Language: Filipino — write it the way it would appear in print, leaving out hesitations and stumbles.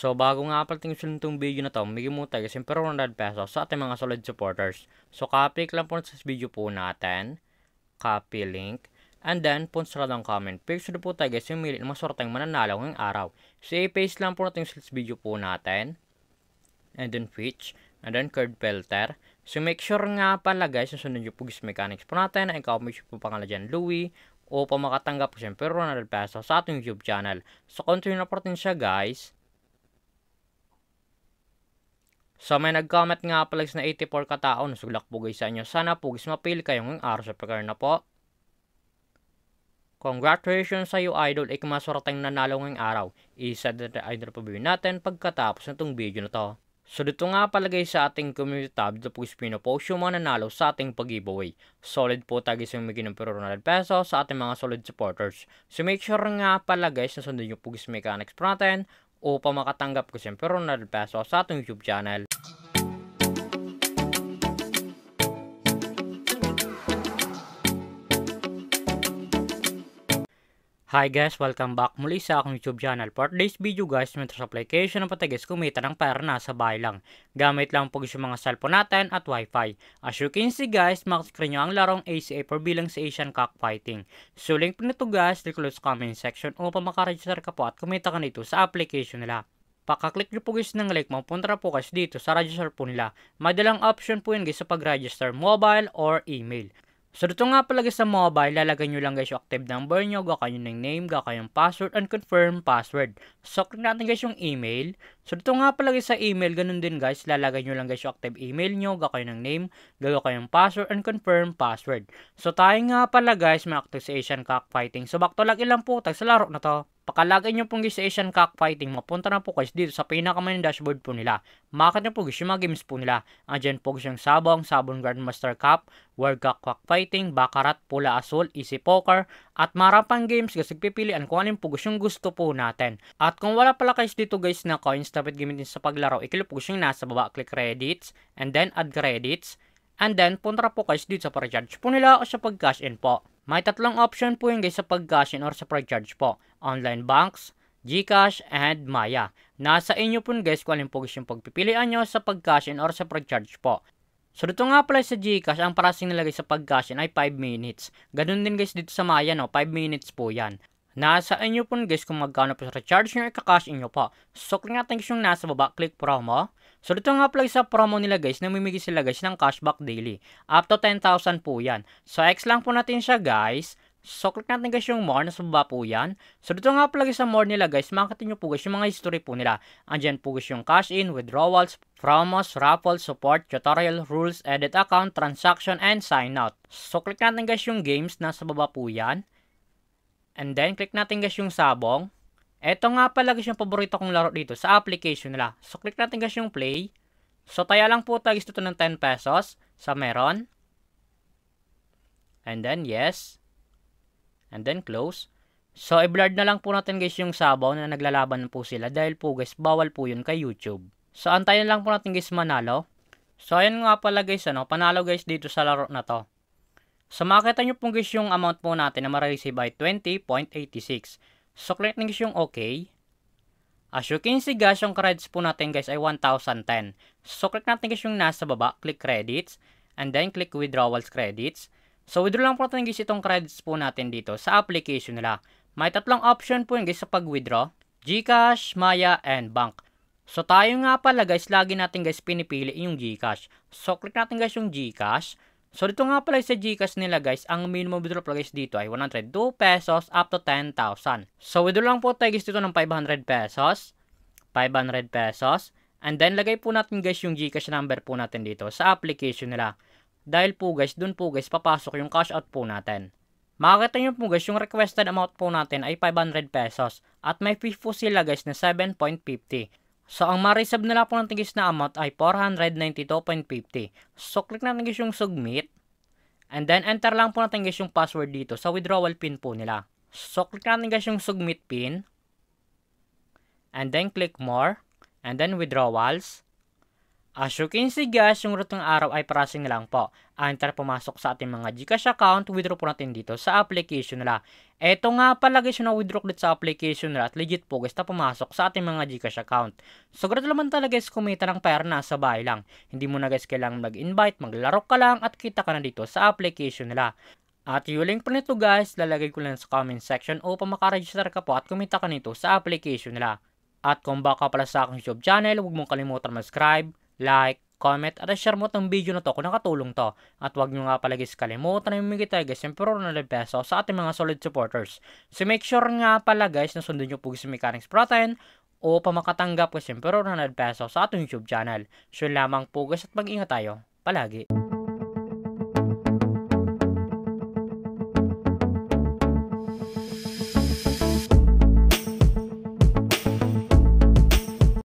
So, bago nga pala tingin itong video na to, bigyan mo tayo kasi pero 100 pesos sa ating mga solid supporters. So, copy lang po sa video po natin. Copy link. And then, punta sa lang comment. Picture po tayo guys yung mili ng masorteng mananalo ngayong araw. So, i-paste lang po natin sa video po natin. And then, Twitch. And then, card filter. So, make sure nga pala guys, susunod yung Pugis Mechanics po natin na i-comment po pangalan dyan, Louie. O pa makatanggap po siyempre 100 pesos sa ating YouTube channel. So, continue na po natin siya guys. So, may nag-comment nga pala na 84 katao na suglak po guys sa inyo. Sana po guys mapili kayo ngayong araw sa pagkar na po. Congratulations sa iyo idol. Ikamaswerte nanalo ngayong araw. Isa na idol pa natin pagkatapos ng itong video na to. So, dito nga palagay sa ating community tab, dito po guys pinopost yung mga nanalo sa ating pag-giveaway. Solid po tayo guys yung may ng pero 100 pesos sa ating mga solid supporters. So, make sure nga pala guys na sundin yung Pugis Mechanics po natin upang makatanggap ko siyempre 100 pesos sa ating YouTube channel. Hi guys, welcome back muli sa aking YouTube channel. For today's video guys, may sa application ng patagis kumita ng pera na sa bahay lang. Gamit lang po yung mga cellphone natin at wifi. As you can see guys, makascreen nyo ang larong ACA for bilang sa Asian Cockfighting. So link po nito guys, close comment section upang makaregister ka po at kumita ka nito sa application nila. Pakaklik nyo po guys ng link, mapunta po guys dito sa register po nila. May dalang option po yun guys sa pag-register, mobile or email. So dito nga pala guys sa mobile, lalagay nyo lang guys yung active number nyo, gakayo ng name, gakayo ng password, and confirm password. So click natin guys yung email. So dito nga pala guys sa email, ganun din guys, lalagay nyo lang guys yung active email nyo, gakayo ng name, gakayo ng password, and confirm password. So tayo nga pala guys, may active sa Asian Cockfighting. So back to login lang po tayo sa laro na to. Pakalagay nyo pong guys sa Asian Cockfighting, mapunta na po guys dito sa pinakamain dashboard po nila. Makakita nyo po guys yung mga games po nila. Andyan po guys yung Sabong Grandmaster Cup, World Cup Cockfighting, Baccarat, Pula Azul, Easy Poker, at marapang games guys, nagpipilian kung alin po guys yung gusto po natin. At kung wala pala guys dito guys na coins dapat gamitin sa paglaro, i-click po guys yung nasa baba, click credits, and then add credits. And then, punta po guys dito sa pag-charge po nila o sa pag-cash in po. May tatlong option po yun guys sa pag-cash in or sa pag-charge po. Online banks, GCash, and Maya. Nasa inyo po guys kung alin po guys yung pagpipilian nyo sa pag-cash in or sa pag-charge po. So dito nga pala sa GCash, ang pricing nilagay sa pag-cash in ay 5 minutes. Ganun din guys dito sa Maya, no? 5 minutes po yan. Nasa inyo po guys kung magkano po sa recharge nyo, i-cash in nyo po. So click natin guys yung nasa baba, click promo. So dito nga pala sa promo nila guys, namimigay sila guys ng cashback daily. Up to 10,000 po yan. So X lang po natin siya guys. So click natin guys yung more, nasa baba po yan. So dito nga pala guys sa more nila guys, makikita nyo po guys yung mga history po nila. Andyan po guys yung cash in, withdrawals, promos, raffles, support, tutorial, rules, edit account, transaction, and sign out. So click natin guys yung games, nasa baba po yan. And then click natin guys yung Sabong. Ito nga pala guys yung paborito kong laro dito sa application nila. So click natin guys yung play. So taya lang po tayo guys dito ng 10 pesos sa meron. And then yes. And then close. So i-blurred na lang po natin guys yung Sabaw na naglalaban po sila dahil po guys bawal po yun kay YouTube. So antayin lang po natin guys manalo. So ayan nga pala guys panalo guys dito sa laro na to. So makita nyo po guys yung amount po natin na ma-receive ay 20.86. So click nyo guys yung OK. As you can see guys, yung credits po natin guys ay 1,010. So click natin guys yung nasa baba, click credits. And then click withdrawals credits. So withdraw lang po natin guys itong credits po natin dito sa application nila. May tatlong option po yun guys sa pag-withdraw. GCash, Maya, and Bank. So tayo nga pala guys, lagi natin guys pinipili yung GCash. So click natin guys yung GCash. So dito nga pala sa GCash nila guys, ang minimum withdraw pala guys dito ay 102 pesos up to 10,000. So withdraw lang po tayo guys dito ng 500 pesos. 500 pesos. And then lagay po natin guys yung GCash number po natin dito sa application nila. Dahil po guys, dun po guys papasok yung cash out po natin. Makikita nyo po guys, yung requested amount po natin ay 500 pesos. At may fee po sila guys na 7.50. So, ang ma-receive nila po natin guys na amount ay 492.50. So, click natin guys yung submit. And then, enter lang po natin guys yung password dito sa withdrawal pin po nila. So, click natin guys yung submit pin. And then, click more. And then, withdrawals. As you can see guys, yung route ng araw ay pricing na lang po. Enter pumasok sa ating mga GCash account, withdraw po natin dito sa application nila. Eto nga pala guys yung na-withdraw dito sa application nila at legit po guys na pumasok sa ating mga GCash account. So grabe naman talaga guys kumita ng pera na sa bahay lang. Hindi mo na guys kailangan mag-invite, maglaro ka lang at kita ka na dito sa application nila. At yung link po nito guys, lalagay ko lang sa comment section upang makaregister ka po at kumita ka nito sa application nila. At kung baka pala sa aking YouTube channel, huwag mong kalimutan mag-subscribe, like, comment, at share mo itong video na to kung nakatulong to. At huwag nyo nga pala guys kalimutan na humigit tayo guys yung ₱100 sa ating mga solid supporters. So make sure nga pala guys na sundin nyo po guys yung mechanics protein o makatanggap guys yung ₱100 sa ating YouTube channel. So lamang po guys at mag-ingat tayo palagi.